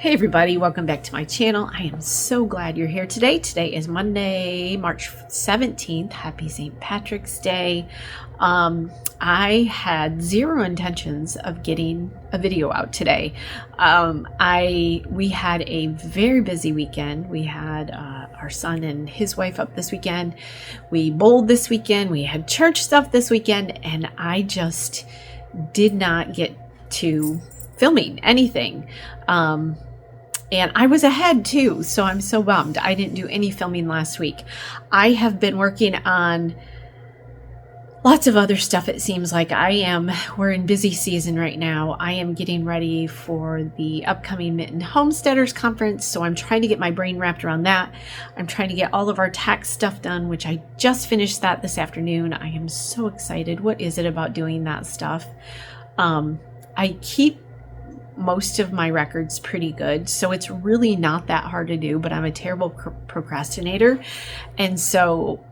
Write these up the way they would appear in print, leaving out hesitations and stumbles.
Hey everybody, welcome back to my channel. I am so glad you're here today. Today is Monday, March 17th. Happy St. Patrick's Day. I had zero intentions of getting a video out today. We had a very busy weekend. We had our son and his wife up this weekend. We bowled this weekend. We had church stuff this weekend, and I just did not get to filming anything. And I was ahead too, so I'm so bummed. I didn't do any filming last week. I have been working on lots of other stuff, it seems like. We're in busy season right now. I am getting ready for the upcoming Mitten Homesteaders Conference, so I'm trying to get my brain wrapped around that. I'm trying to get all of our tax stuff done, which I just finished that this afternoon. I am so excited. What is it about doing that stuff? I keep most of my records pretty good, so it's really not that hard to do, but I'm a terrible procrastinator, and so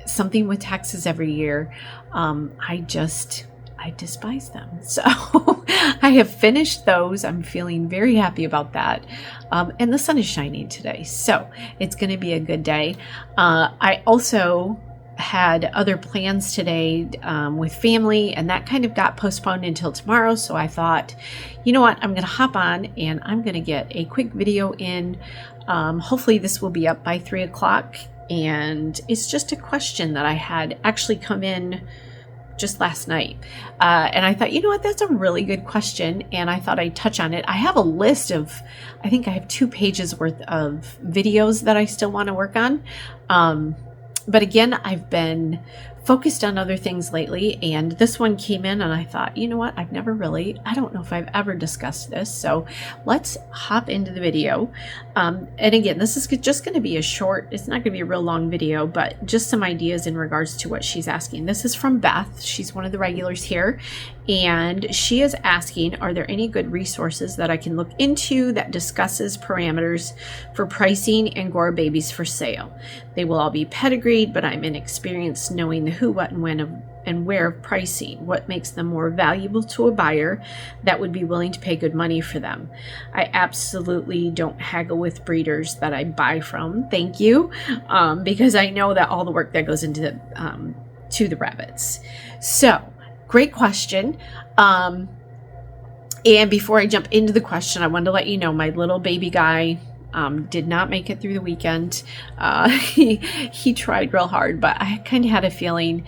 something with taxes every year, I despise them. So I have finished those. I'm feeling very happy about that, and the sun is shining today, so it's going to be a good day. I also had other plans today with family, and that kind of got postponed until tomorrow. So I thought, you know what, I'm going to hop on and I'm going to get a quick video in. Hopefully this will be up by 3 o'clock. And it's just a question that I had actually come in just last night. And I thought, you know what, that's a really good question. And I thought I'd touch on it. I have a list of, I think I have 2 pages worth of videos that I still want to work on. But again, I've been focused on other things lately, and this one came in and I thought, you know what, I don't know if I've ever discussed this, so let's hop into the video. And again, this is just going to be a short, it's not going to be a real long video, but just some ideas in regards to what she's asking. This is from Beth. She's one of the regulars here, and she is asking, are there any good resources that I can look into that discusses parameters for pricing Angora babies for sale? They will all be pedigreed, but I'm inexperienced knowing the who, what, and when and where of pricing. What makes them more valuable to a buyer that would be willing to pay good money for them? I absolutely don't haggle with breeders that I buy from. Thank you, because I know that all the work that goes into to the rabbits. So, great question. And before I jump into the question, I wanted to let you know my little baby guy did not make it through the weekend. He tried real hard, but I kind of had a feeling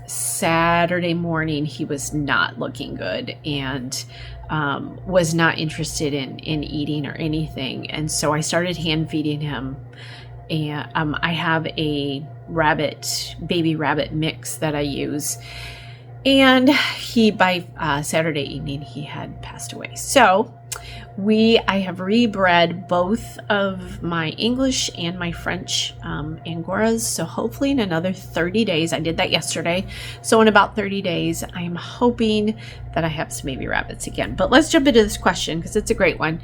Saturday morning he was not looking good and was not interested in eating or anything. And so I started hand feeding him. And I have a baby rabbit mix that I use. And by Saturday evening, he had passed away. So I have rebred both of my English and my French Angoras. So hopefully in another 30 days, I did that yesterday. So in about 30 days, I'm hoping that I have some baby rabbits again. But let's jump into this question because it's a great one.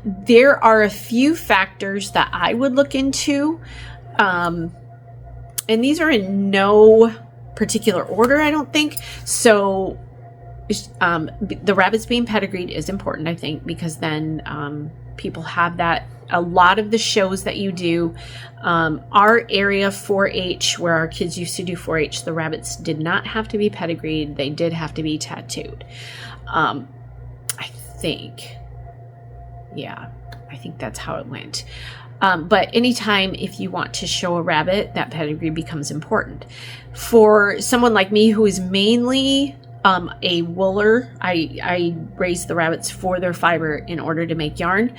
There are a few factors that I would look into. And these are in no particular order, I don't think. So the rabbits being pedigreed is important, I think, because then people have that. A lot of the shows that you do, our area 4-H, where our kids used to do 4-H, the rabbits did not have to be pedigreed. They did have to be tattooed. I think. Yeah, I think that's how it went. But anytime if you want to show a rabbit, that pedigree becomes important. For someone like me who is mainly a wooler, I raise the rabbits for their fiber in order to make yarn.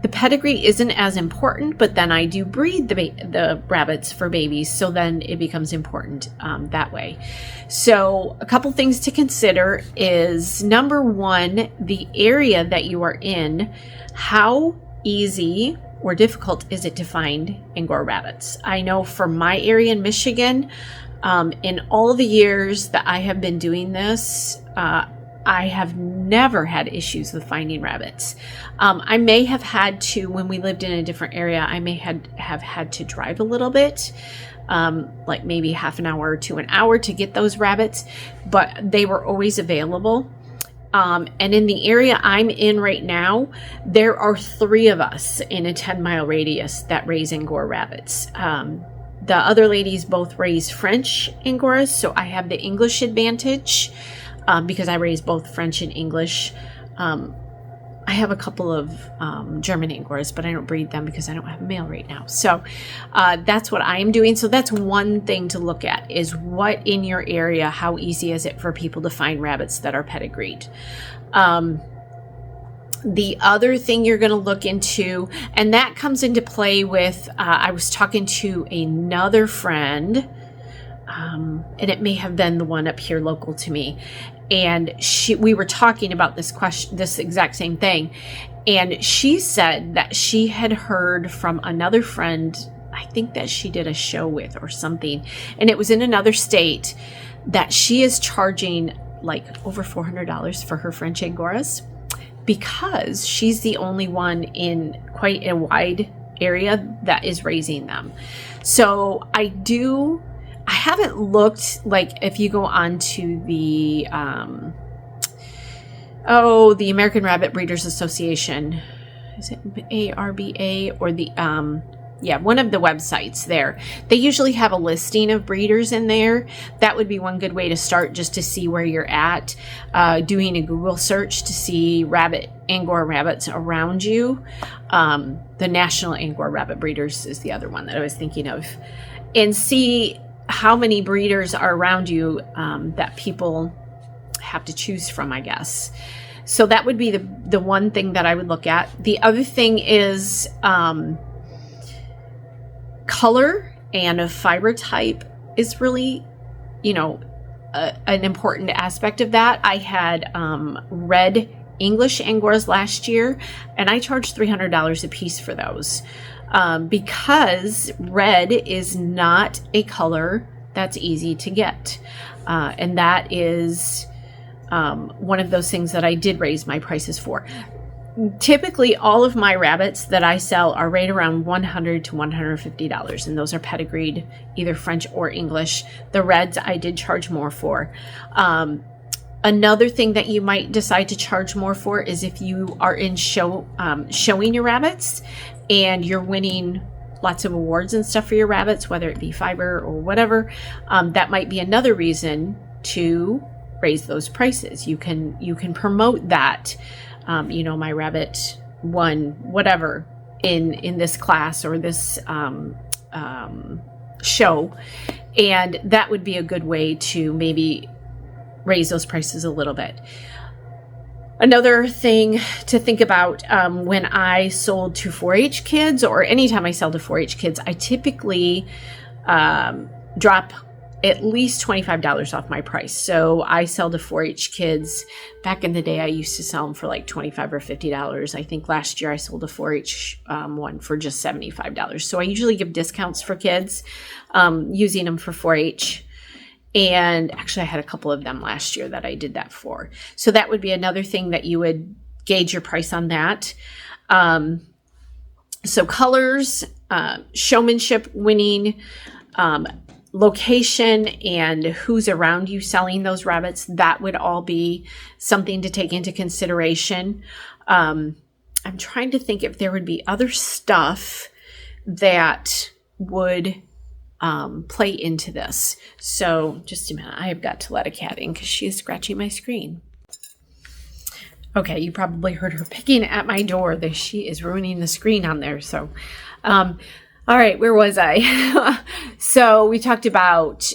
The pedigree isn't as important, but then I do breed the rabbits for babies, so then it becomes important that way. So a couple things to consider is, number one, the area that you are in. How easy or difficult is it to find Angora rabbits? I know for my area in Michigan, in all the years that I have been doing this, I have never had issues with finding rabbits. I may have had to, when we lived in a different area, I may have had to drive a little bit, like maybe half an hour to an hour to get those rabbits, but they were always available. And in the area I'm in right now, there are 3 of us in a 10-mile radius that raise Angora rabbits. The other ladies both raise French Angoras, so I have the English advantage because I raise both French and English. I have a couple of German Angoras, but I don't breed them because I don't have a male right now. So that's what I am doing. So that's one thing to look at, is what in your area, how easy is it for people to find rabbits that are pedigreed? The other thing you're going to look into, and that comes into play with, I was talking to another friend, and it may have been the one up here local to me. And we were talking about this question, this exact same thing. And she said that she had heard from another friend, I think that she did a show with or something, and it was in another state, that she is charging like over $400 for her French Angoras because she's the only one in quite a wide area that is raising them. So I haven't looked, like if you go on to the the American Rabbit Breeders Association, is it ARBA, or the one of the websites there, they usually have a listing of breeders in there. That would be one good way to start, just to see where you're at, doing a Google search to see Angora rabbits around you. The National Angora Rabbit Breeders is the other one that I was thinking of, and see how many breeders are around you that people have to choose from, I guess. So that would be the one thing that I would look at. The other thing is color and a fiber type is really, an important aspect of that. I had red English Angoras last year, and I charged $300 a piece for those. Because red is not a color that's easy to get. And that is one of those things that I did raise my prices for. Typically, all of my rabbits that I sell are right around $100 to $150, and those are pedigreed, either French or English. The reds I did charge more for. Another thing that you might decide to charge more for is if you are in showing your rabbits and you're winning lots of awards and stuff for your rabbits, whether it be fiber or whatever. That might be another reason to raise those prices. You can promote that. My rabbit won whatever in this class or this show, and that would be a good way to maybe raise those prices a little bit. Another thing to think about, when I sold to 4-H kids, or anytime I sell to 4-H kids, I typically drop at least $25 off my price. So I sell to 4-H kids. Back in the day, I used to sell them for like $25 or $50. I think last year I sold a 4-H one for just $75. So I usually give discounts for kids, using them for 4-H. And actually, I had a couple of them last year that I did that for. So that would be another thing that you would gauge your price on that. So colors, showmanship, winning, location, and who's around you selling those rabbits, that would all be something to take into consideration. I'm trying to think if there would be other stuff that would play into this. So just a minute, I have got to let a cat in because she is scratching my screen. Okay, you probably heard her picking at my door. She is ruining the screen on there. So, all right, where was I? So we talked about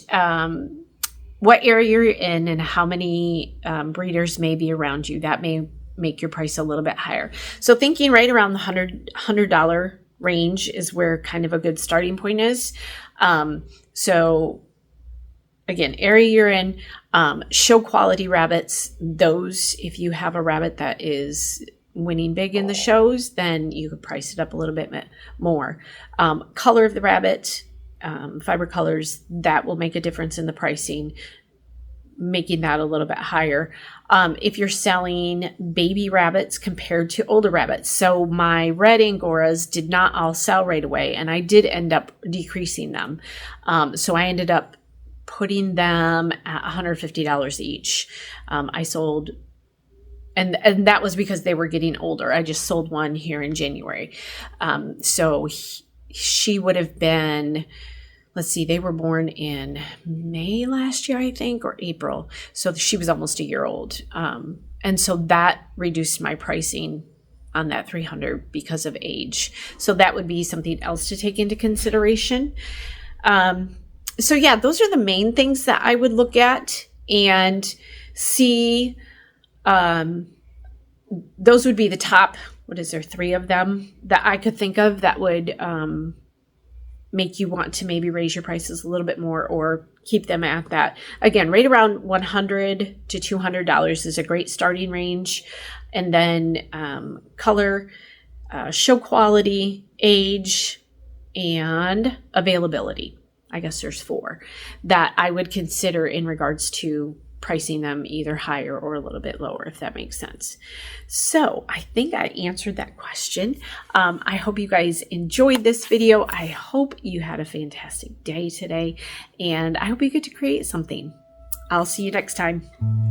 what area you're in and how many breeders may be around you. That may make your price a little bit higher. So thinking right around the $100 range is where kind of a good starting point is. So again, area you're in, show quality rabbits. Those, if you have a rabbit that is winning big in the shows, then you could price it up a little bit more. Color of the rabbit, fiber colors, that will make a difference in the pricing, making that a little bit higher. If you're selling baby rabbits compared to older rabbits. So my red Angoras did not all sell right away, and I did end up decreasing them. So I ended up putting them at $150 each. I sold and that was because they were getting older. I just sold one here in January. So she would have been, let's see, they were born in May last year, I think, or April. So she was almost a year old. And so that reduced my pricing on that 300 because of age. So that would be something else to take into consideration. So yeah, those are the main things that I would look at and see. Those would be the top, what is there, 3 of them that I could think of that would make you want to maybe raise your prices a little bit more or keep them at that. Again, right around $100 to $200 is a great starting range. And then color, show quality, age, and availability. I guess there's 4 that I would consider in regards to pricing them either higher or a little bit lower, if that makes sense. So I think I answered that question. I hope you guys enjoyed this video. I hope you had a fantastic day today, and I hope you get to create something. I'll see you next time.